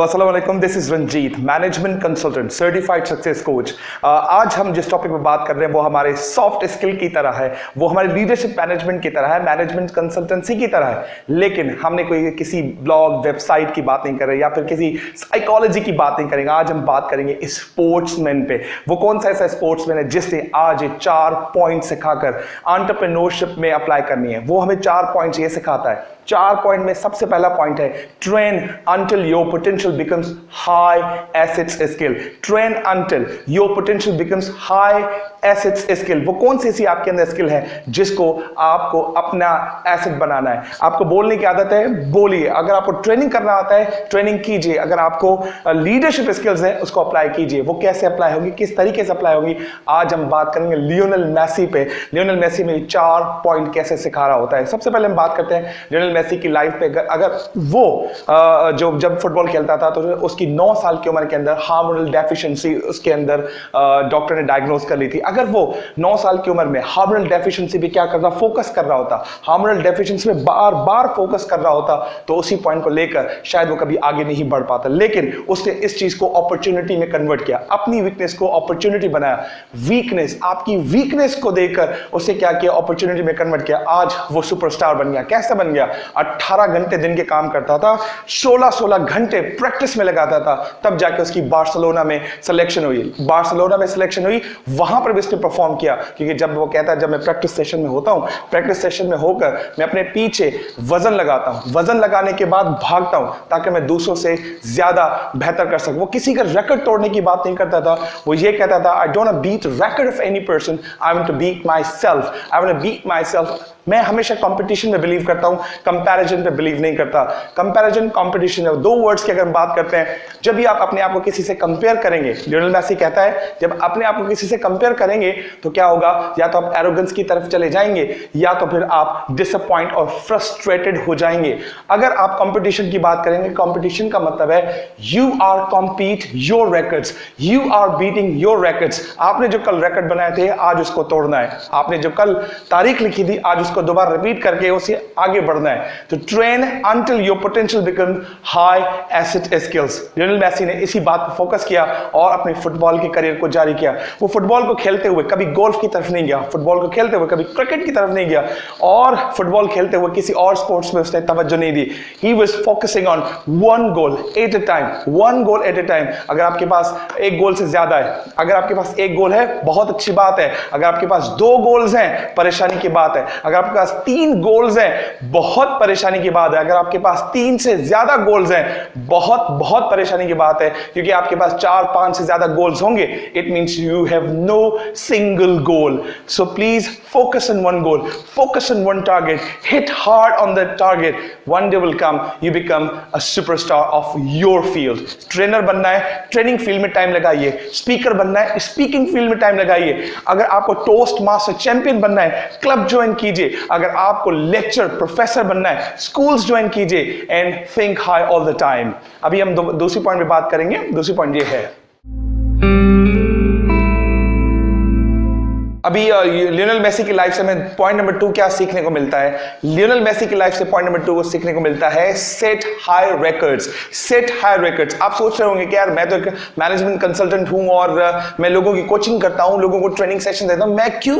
अस्सलाम वालेकुम, this is Ranjit, management consultant, certified success coach. आज हम जिस टॉपिक पे बात कर रहे हैं वो हमारे सॉफ्ट स्किल की तरह है, वो हमारे लीडरशिप मैनेजमेंट की तरह है, मैनेजमेंट कंसल्टेंसी की तरह है। लेकिन हमने कोई किसी ब्लॉग वेबसाइट की बात नहीं कर रहे या फिर किसी साइकोलॉजी की बात नहीं करेंगे। आज हम बात करेंगे स्पोर्ट्समैन पे। वो कौन सा ऐसा स्पोर्ट्समैन है जिसने आज 4 पॉइंट सिखाकर एंटरप्रेन्योरशिप में अप्लाई करनी है। वो हमें 4 पॉइंट ये सिखाता है। 4 पॉइंट में सबसे पहला पॉइंट है train until your potential becomes high assets skill. Train until your potential becomes high assets skill. वो कौन सी ऐसी आपके अंदर स्किल है जिसको आपको अपना एसेट बनाना है। आपको बोलने की आदत है, बोलिए। अगर आपको ट्रेनिंग करना आता है, ट्रेनिंग कीजिए। अगर आपको लीडरशिप स्किल्स है, उसको अप्लाई कीजिए। वो कैसे अप्लाई होगी, किस तरीके से अप्लाई होगी, आज हम बात करेंगे लियोनेल मेसी पे। लियोनेल मेसी में 4 पॉइंट कैसे सिखा रहा होता है। सबसे पहले हम बात करते हैं लियोनेल मेसी की लाइफ पे। अगर वो जो जब फुटबॉल खेलता था तो उसकी 9 साल की उम्र के अंदर हार्मोनल डेफिशिएंसी उसके अंदर डॉक्टर ने डायग्नोज कर ली थी। अगर वो 9 साल की उम्र में हार्मोनल डेफिशिएंसी पे क्या करता, फोकस कर रहा होता, हार्मोनल डेफिशिएंसी पे बार बार फोकस कर रहा होता, तो उसी पॉइंट को लेकर शायद वो कभी आगे नहीं बढ़ पाता। लेकिन उसने इस चीज को अपॉर्चुनिटी में कन्वर्ट किया, अपनी वीकनेस को अपॉर्चुनिटी बनाया। वीकनेस, आपकी वीकनेस को देखकर उसने क्या किया, अपॉर्चुनिटी में कन्वर्ट किया। आज वो सुपरस्टार बन गया। कैसे बन गया? 18 घंटे दिन के काम करता था, 16 घंटे प्रैक्टिस में लगाता था, तब जाके उसकी बार्सिलोना में सिलेक्शन हुई। बार्सिलोना में सिलेक्शन हुई, वहां पर भी उसने परफॉर्म किया। क्योंकि जब वो कहता है जब मैं प्रैक्टिस सेशन में होता हूं, प्रैक्टिस सेशन में होकर मैं अपने पीछे वजन लगाता हूं, वजन लगाने के बाद भागता हूं ताकि मैं दूसरों से ज्यादा बेहतर कर सकूं। वो किसी का रिकॉर्ड तोड़ने की बात नहीं करता था, वो ये कहता था I don't beat record of any person, I want to beat my self, I want to beat my self. मैं हमेशा कंपटीशन में बिलीव करता हूं, कंपैरिजन पे बिलीव नहीं करता। कंपैरिजन, कंपटीशन है, 2 वर्ड्स की अगर हम बात करते हैं। जब भी आप अपने आप को किसी से कंपेयर करेंगे, लियोनेल मेसी कहता है जब अपने आप को किसी से कंपेयर करेंगे तो क्या होगा, या तो आप एरोगेंस की तरफ चले जाएंगे या तो फिर आप डिसअपॉइंट और फ्रस्ट्रेटेड हो जाएंगे। अगर आप कंपटीशन की बात करेंगे, कंपटीशन का मतलब है you are compete your records, you are beating your records. आपने जो कल रिकॉर्ड बनाए थे आज उसको तोड़ना है। आपने जो कल तारीख लिखी थी आज को दोबारा रिपीट करके उसे आगे बढ़ना है। तो train until your potential become high asset skills. Lionel Messi ने इसी बात पर फोकस किया और अपने फुटबॉल के करियर को जारी किया। वो फुटबॉल को खेलते हुए कभी गोल्फ की तरफ नहीं गया, फुटबॉल को खेलते हुए कभी क्रिकेट की तरफ नहीं गया, और फुटबॉल खेलते हुए किसी और स्पोर्ट्स में उसने तवज्जो नहीं दी। He was focusing on 1 goal at a time, 1 goal at a time. अगर आपके पास 1 गोल से ज्यादा है, अगर आपके पास 1 गोल है बहुत अच्छी बात है। अगर आपके पास 2 गोल्स हैं परेशानी की बात है। अगर आपके पास 3 गोल्स हैं बहुत परेशानी की बात है। अगर आपके पास 3 से ज्यादा गोल्स हैं बहुत बहुत परेशानी की बात है, क्योंकि आपके पास 4-5 से ज्यादा गोल्स होंगे, it means you have no single goal. So please focus on 1 गोल, focus on 1 target, hit hard on that target. One day will come you become a superstar of your field. Trainer बनना है, training field में time लगाइए। Speaker बनना है, speaking field में time लगाइए। अगर आपको टोस्ट मास्टर चैंपियन बनना है, क्लब ज्वाइन कीजिए। अगर आपको लेक्चर प्रोफेसर बनना है, स्कूल्स ज्वाइन कीजिए and think high all the time. अभी हम दूसरी पॉइंट पे बात करेंगे। दूसरी पॉइंट ये है, अभी लियोनेल मेसी की लाइफ से हमें पॉइंट नंबर 2 क्या सीखने को मिलता है। लियोनेल मेसी की लाइफ से पॉइंट नंबर 2 को सीखने को मिलता है set high records, set high records. आप सोच रहे होंगे कि यार मैं तो एक मैनेजमेंट कंसल्टेंट हूं और मैं लोगों की कोचिंग करता हूं, लोगों को ट्रेनिंग सेशन देता हूं, मैं क्यों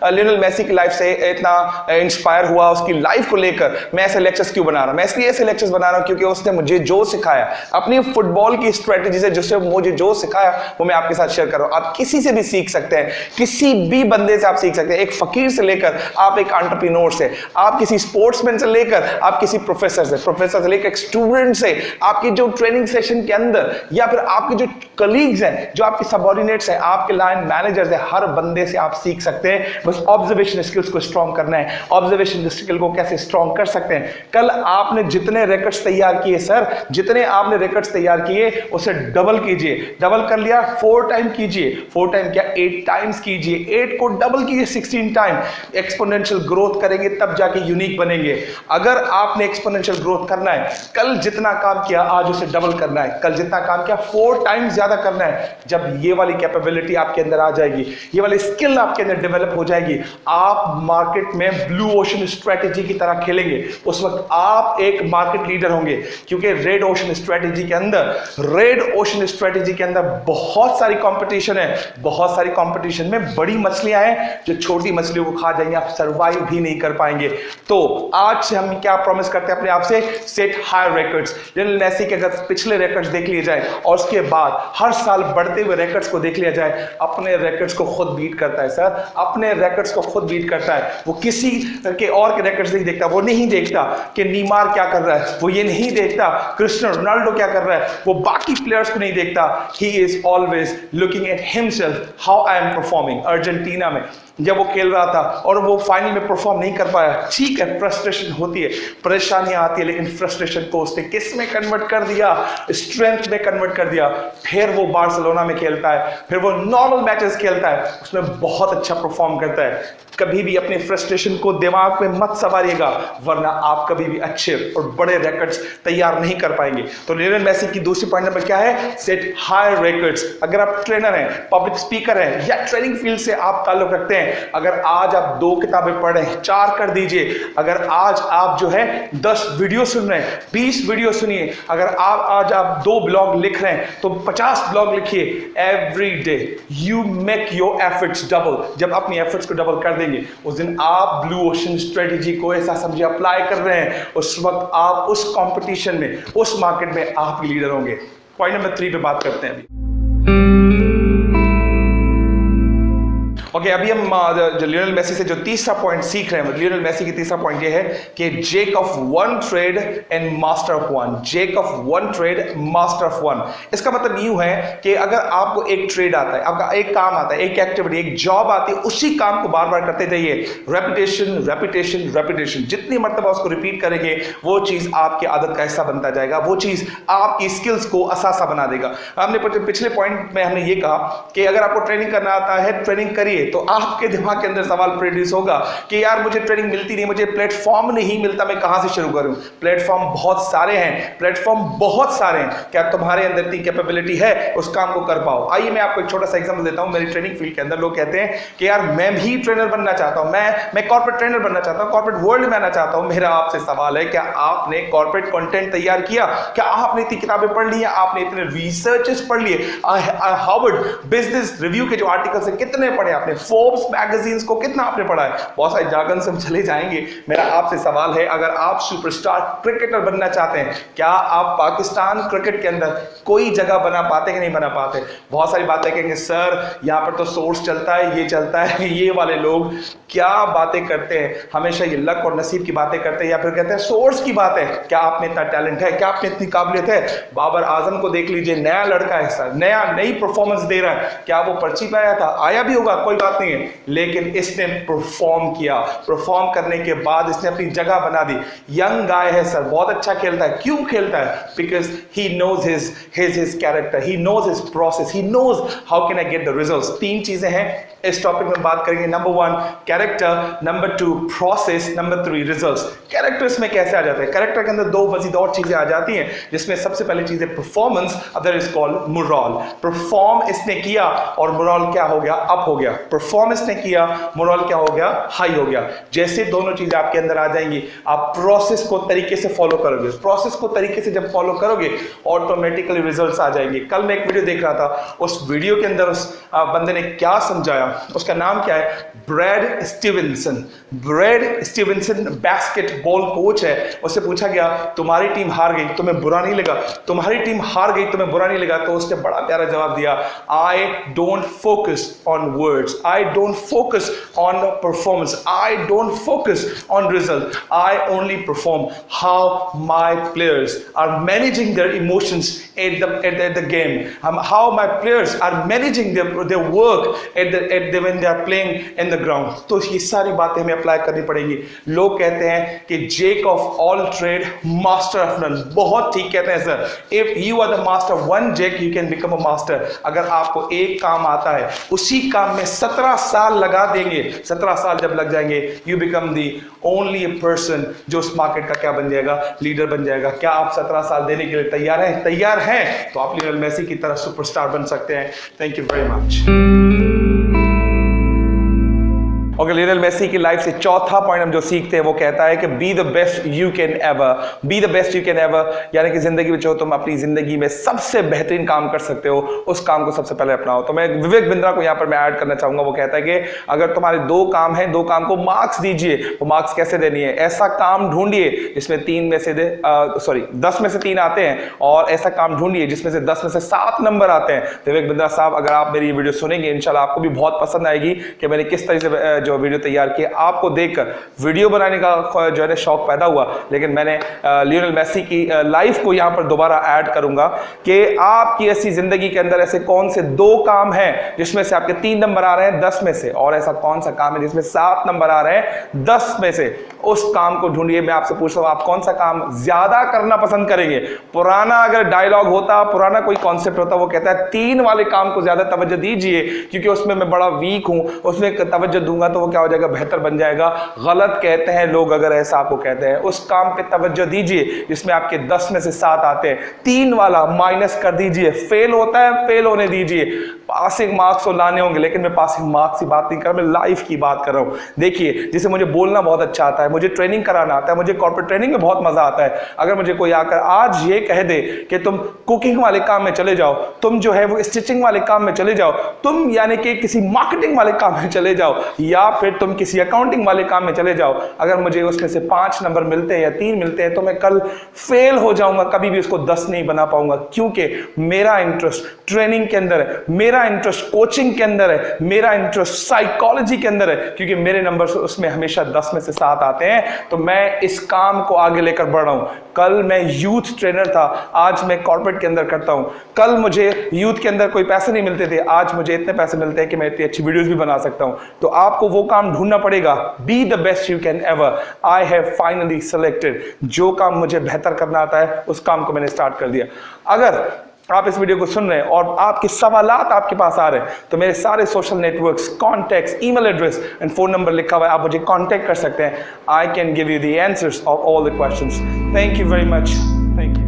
लियोनेल मेसी की लाइफ से इतना इंस्पायर हुआ, उसकी लाइफ को लेकर मैं ऐसे लेक्चर्स क्यों बना रहा हूं। मैं इसलिए ऐसे लेक्चर्स बना रहा हूं क्योंकि उसने मुझे जो सिखाया, अपनी फुटबॉल की स्ट्रेटेजी से जिससे मुझे जो सिखाया वो मैं आपके साथ शेयर कर रहा हूं। आप किसी से भी सीख सकते हैं, किसी भी बंदे से आप सीख सकते हैं। एक फकीर से लेकर आप एक एंटरप्रेन्योर से, आप किसी स्पोर्ट्समैन से लेकर आप किसी प्रोफेसर से, प्रोफेसर से लेकर एक स्टूडेंट से, आपकी जो ट्रेनिंग सेशन के अंदर या फिर आपके जो कलीग्स हैं, जो आपके सबऑर्डिनेट्स हैं, आपके लाइन मैनेजर्स हैं, हर बंदे से आप सीख सकते हैं। बस ऑब्जर्वेशन स्किल्स को स्ट्रॉन्ग करना है। ऑब्जर्वेशन स्किल को कैसे स्ट्रॉन्ग कर सकते हैं। कल आपने जितने रिकॉर्ड्स तैयार किए सर, जितने आपने रिकॉर्ड्स तैयार किए उसे डबल कीजिए। डबल कर लिया 4 टाइम कीजिए, 4 टाइम क्या 8 टाइम्स कीजिए। 8 रेट को डबल कीजिए 16 टाइम। एक्सपोनेंशियल ग्रोथ करेंगे तब जाके यूनिक बनेंगे। अगर आपने एक्सपोनेंशियल ग्रोथ करना है, कल जितना काम किया आज उसे डबल करना है, कल जितना काम किया 4 टाइम्स ज्यादा करना है। जब ये वाली कैपेबिलिटी आपके अंदर आ जाएगी, ये वाली स्किल आपके अंदर डेवलप हो जाएगी, आप मार्केट में ब्लू ओशन स्ट्रेटेजी की तरह खेलेंगे। उस वक्त आप एक मार्केट लीडर होंगे, क्योंकि रेड ओशन स्ट्रेटेजी के अंदर बहुत सारी कंपटीशन है। बहुत सारी कंपटीशन में बड़ी मछलियां हैं जो छोटी मछलियों को खा जाएंगे, आप सर्वाइव भी नहीं कर पाएंगे। तो आज से हम क्या प्रॉमिस करते हैं अपने आप से? Set higher records. Lionel Messi के अगर पिछले रिकॉर्ड्स देख लिए जाए और उसके बाद हर साल बढ़ते हुए रिकॉर्ड्स को देख लिया जाए, अपने रिकॉर्ड्स को खुद बीट करता है सर, अपने रिकॉर्ड्स को खुद बीट करता है। वो किसी के और के रिकॉर्ड्स नहीं देखता। वो नहीं देखता कि नीमार क्या कर रहा है, वो ये नहीं देखता क्रिस्टियानो रोनाल्डो क्या कर रहा है, वो बाकी प्लेयर्स को नहीं देखता। He is always looking at himself, how I am performing. Argentina में जब वो खेल रहा था और वो फाइनल में परफॉर्म नहीं कर पाया, ठीक है, फ्रस्ट्रेशन होती है, परेशानियां आती है, लेकिन फ्रस्ट्रेशन को उसने किस में कन्वर्ट कर दिया? स्ट्रेंथ में कन्वर्ट कर दिया। फिर वो बार्सिलोना में खेलता है, फिर वो नॉर्मल मैचेस खेलता है, उसमें बहुत अच्छा परफॉर्म करता है। कभी भी अपने फ्रस्ट्रेशन को दिमाग में मत सवारिएगा, वरना आप कभी भी अच्छे और बड़े रिकॉर्ड्स तैयार नहीं कर पाएंगे। तो लियोनेल मेसी की दूसरी पॉइंट नंबर क्या है? Set higher records. अगर आप ट्रेनर हैं, पब्लिक स्पीकर हैं या ट्रेनिंग फील्ड से आप ताल्लुक रखते हैं, अगर आज आप 2 किताबें पढ़ रहे हैं, 4 कर दीजिए। अगर आज आप जो है 10 वीडियो सुन रहे हैं, 20 वीडियो सुनिए। अगर आज आप 2 ब्लॉग लिख रहे हैं तो 50 ब्लॉग लिखिए। Every day you make your efforts double. जब अपनी एफर्ट्स को डबल कर देंगे, उस दिन आप ब्लू ओशन स्ट्रेटेजी को ऐसा समझे अप्लाई कर रहे हैं, उस वक्त आप उस कंपटीशन में, उस मार्केट में आप लीडर होंगे। पॉइंट नंबर 3 पे बात करते हैं अभी। ओके, अभी हम जो लियोनेल मेसी से जो तीसरा पॉइंट सीख रहे हैं, लियोनेल मेसी की तीसरा पॉइंट ये है कि jack of one trade and master of one. Jack of one trade, master of one. इसका मतलब यूं है कि अगर आपको एक ट्रेड आता है, आपका एक काम आता है, एक एक्टिविटी, एक जॉब आती है, उसी काम को बार बार करते जाइए। रेपिटेशन रेपिटेशन रेपिटेशन, जितनी मर्तबा उसको रिपीट करेंगे वो चीज आपकी आदत का हिस्सा बनता जाएगा, वो चीज आपकी स्किल्स को असासा बना देगा। हमने पिछले पॉइंट में हमने ये कहा कि अगर आपको ट्रेनिंग करना आता है, ट्रेनिंग करिए, तो आपके दिमाग के अंदर सवाल प्रोड्यूस होगा कि यार मुझे ट्रेनिंग मिलती नहीं, मुझे प्लेटफॉर्म नहीं मिलता, मैं कहां से शुरू करूं? प्लेटफॉर्म बहुत सारे हैं, प्लेटफॉर्म बहुत सारे हैं। क्या तुम्हारे अंदर इतनी कैपेबिलिटी है उस काम को कर पाओ? आइए मैं आपको एक छोटा सा एग्जांपल देता हूं। मेरी ट्रेनिंग फील्ड के अंदर लोग कहते हैं कि यार मैं भी ट्रेनर बनना चाहता हूं, मैं कॉर्पोरेट ट्रेनर बनना चाहता हूं, कॉर्पोरेट वर्ल्ड में आना चाहता हूं। मेरा आपसे सवाल है, क्या आपने कॉर्पोरेट कंटेंट तैयार किया? क्या आपने इतनी किताबें पढ़ ली? आपने इतने रिसर्चेस पढ़ लिए? हार्वर्ड बिजनेस रिव्यू के जो आर्टिकल्स हैं कितने पढ़े आपने? फोर्ब्स मैगजीन्स को कितना आपने पढ़ा है? बहुत सारे जार्गन से हम चले जाएंगे। मेरा आपसे सवाल है, अगर आप सुपरस्टार क्रिकेटर बनना चाहते हैं, क्या आप पाकिस्तान क्रिकेट के अंदर कोई जगह बना पाते कि नहीं बना पाते? बहुत सारी बातें कहेंगे सर यहाँ पर तो सोर्स चलता है, ये चलता है। ये वाले लोग क्या बातें करते हैं, हमेशा ये लक और नसीब की बातें करते हैं, या फिर कहते हैं सोर्स की बात है। क्या आप में इतना टैलेंट है? क्या आप में इतनी काबिलियत है? बाबर आजम को देख लीजिए, नया लड़का है सर, नई परफॉर्मेंस दे रहा है। क्या वो पर्ची पे आया था? आया भी होगा, कोई बात नहीं है, लेकिन इसने परफॉर्म किया। परफॉर्म करने के बाद इसने अपनी जगह बना दी। यंग गाय है सर, बहुत अच्छा खेलता है। क्यों खेलता है? Because he knows his character, he knows his process, he knows how can I get the results. 3 चीजें हैं इस टॉपिक में बात करेंगे। Number 1 character, number 2 process, number 3 results. Characters में कैसे आ जाते हैं? कैरेक्टर के अंदर 2 मजीद और चीजें आ जाती हैं, जिसमें सबसे पहली चीज है performance, other is called moral. Perform इसने किया और मोरल क्या हो गया? अप हो गया। परफॉर्मेंस ने किया, मोरल क्या हो गया? हाई हो गया। जैसे दोनों चीजें आपके अंदर आ जाएंगी, आप प्रोसेस को तरीके से फॉलो करोगे। प्रोसेस को तरीके से जब फॉलो करोगे, ऑटोमेटिकली रिजल्ट्स आ जाएंगे। कल मैं एक वीडियो देख रहा था, उस वीडियो के अंदर उस बंदे ने क्या समझाया, उसका नाम क्या है? Brad Stevenson. Brad Stevenson basketball coach है। उससे पूछा गया तुम्हारी टीम हार गई, तुम्हें बुरा नहीं लगा? तुम्हारी टीम हार गई, तुम्हें बुरा नहीं लगा? तो उसने बड़ा प्यारा जवाब दिया, I don't focus on words, I don't focus on the performance, I don't focus on result, I only perform. How my players are managing their emotions at the game, how my players are managing their work when they are playing in the ground. तो ये सारी बातें हमें apply करनी पड़ेंगी। लोग कहते हैं कि jack of all trade, master of none. बहुत ठीक कहते हैं sir. If you are the master of one jack, you can become a master. अगर आपको एक काम आता है, उसी काम में 17 साल लगा देंगे, 17 साल जब लग जाएंगे, you become the only person जो उस मार्केट का क्या बन जाएगा, लीडर बन जाएगा। क्या आप 17 साल देने के लिए तैयार हैं? तैयार हैं तो आप लियोनेल मेसी की तरह सुपरस्टार बन सकते हैं। Thank you very much. Okay, Lionel Messi की लाइफ से चौथा पॉइंट हम जो सीखते हैं वो कहता है कि be the best you can ever, be the best you can ever, यानी कि जिंदगी में जो तुम अपनी जिंदगी में सबसे बेहतरीन काम कर सकते हो उस काम को सबसे पहले अपनाओ। तो मैं विवेक बिंद्रा को यहाँ पर मैं ऐड करना चाहूंगा। वो कहता है कि अगर तुम्हारे 2 काम हैं, 2 काम को मार्क्स दीजिए। वो मार्क्स कैसे देनी है? ऐसा काम ढूंढिए जिसमें 10 में से 3 आते हैं, और ऐसा काम ढूंढिए जिसमें से 10 में से 7 नंबर आते हैं। विवेक बिंद्रा साहब, अगर आप मेरी ये वीडियो सुनेंगे इंशाल्लाह आपको भी बहुत पसंद आएगी कि मैंने किस तरह से जो वीडियो तैयार किया। आपको देखकर वीडियो बनाने का जो है शौक पैदा हुआ, लेकिन मैंने लियोनेल मेसी की लाइफ को यहां पर दोबारा ऐड करूंगा कि आपकी ऐसी जिंदगी के अंदर ऐसे कौन से 2 काम हैं जिसमें से आपके 3 नंबर आ रहे हैं 10 में से, और ऐसा कौन सा काम है जिसमें 7 नंबर आ रहे हैं 10 में से। उस काम को ढूंढिए। मैं आपसे पूछ रहा हूं, आप कौन सा काम ज्यादा करना पसंद करेंगे? पुराना अगर डायलॉग होता, पुराना कोई कॉन्सेप्ट होता, वो कहता है 3 वाले काम को ज्यादा तवज्जो दीजिए क्योंकि उसमें मैं बड़ा वीक हूं, उसमें तवज्जो दूंगा तो वो क्या हो जाएगा, बेहतर बन जाएगा। गलत कहते हैं लोग अगर ऐसा आपको कहते हैं। उस काम पे तवज्जो दीजिए जिसमें आपके 10 में से 7 आते हैं। 3 वाला माइनस कर दीजिए। फेल होता है, फेल होने दीजिए। पासिंग मार्क्स तो लाने होंगे, लेकिन मैं पासिंग मार्क्स की बात नहीं कर रहा, मैं लाइफ की बात कर रहा हूं। देखिए, जिसे मुझे बोलना बहुत अच्छा आता है, मुझे ट्रेनिंग कराना आता है, मुझे कॉर्पोरेट ट्रेनिंग में बहुत मजा आता है। अगर मुझे कोई आकर आज ये कह दे कि तुम कुकिंग वाले काम में चले जाओ, तुम जो है वो स्टिचिंग वाले काम में चले जाओ, तुम यानी कि किसी मार्केटिंग वाले काम में चले जाओ, या फिर तुम किसी अकाउंटिंग वाले काम में चले जाओ, अगर मुझे उसमें से 5 नंबर मिलते हैं या 3 मिलते हैं तो मैं कल फेल हो जाऊंगा, कभी भी उसको 10 नहीं बना पाऊंगा, क्योंकि मेरा इंटरेस्ट ट्रेनिंग के अंदर है, मेरा इंटरेस्ट कोचिंग के अंदर है, मेरा इंटरेस्ट साइकोलॉजी के अंदर है, क्योंकि मेरे नंबर उसमें हमेशा 10 में से 7 आते हैं। तो मैं इस काम को आगे लेकर बढ़ रहा हूं। कल मैं यूथ ट्रेनर था, आज मैं कॉर्पोरेट के अंदर करता हूं। कल मुझे यूथ के अंदर कोई पैसे नहीं मिलते थे, आज मुझे इतने पैसे मिलते हैं कि मैं इतनी अच्छी वीडियोस भी बना सकता हूं। तो आपको वो काम ढूंढना पड़ेगा। Be the best you can ever. I have finally selected. जो काम मुझे बेहतर करना आता है उस काम को मैंने स्टार्ट कर दिया। अगर आप इस वीडियो को सुन रहे हैं और आपके सवालात आपके पास आ रहे हैं तो मेरे सारे social networks, contacts, email address and phone number लिखा हुआ है, आप मुझे कांटेक्ट कर सकते हैं। I can give you the answers of all the questions. Thank you very much. Thank you.